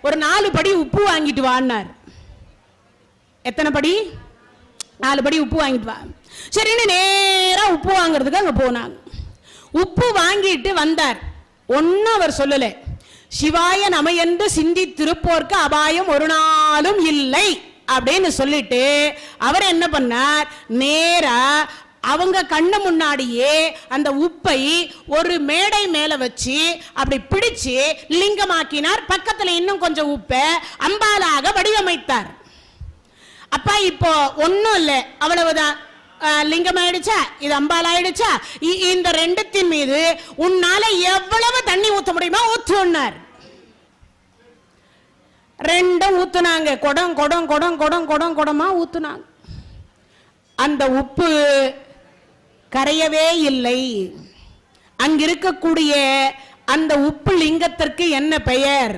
ஒரு 4 படி உப்பு வாங்கிட்டு வான்னார். எத்தனை படி? 4 படி உப்பு வாங்கிட்டு வா. சரின்னு நேரா உப்பு வாங்குறதுக்கு அங்க போனாங்க. உப்பு வாங்கிட்டு வந்தார். ஒன்னும் அவர் சொல்லல. சிவாய நம என்று சிந்தித்திருப்போர்க்கு அபாயம் ஒரு நாளும் இல்லை அப்படின்னு சொல்லிட்டு அவர் என்ன பண்ணார், நேரா அவங்க கண்ணு முன்னாடியே அந்த உப்பை ஒரு மேடை மேல வச்சு அப்படி பிடிச்சு லிங்கமாக்கினார். பக்கத்துல இன்னும் கொஞ்சம் உப்பை அம்பாலாக வடிவமைத்தார். அப்பா இப்போ ஒன்னும் இல்லை, அவ்வளவுதான். லிங்கம் ஆயிடுச்சா, இது அம்பால் ஆயிடுச்சா, இந்த ரெண்டுத்தின் மீது உன்னால எவ்வளவு தண்ணி ஊத்த முடியுமா ஊத்துனார். ரெண்டும் ஊத்துனாங்க. குடம் குடம் குடம் குடம் குடம் குடமா ஊத்துனாங்க. அந்த உப்பு கரையவே இல்லை. அங்கிருக்கக்கூடிய அந்த உப்பு லிங்கத்திற்கு என்ன பெயர்?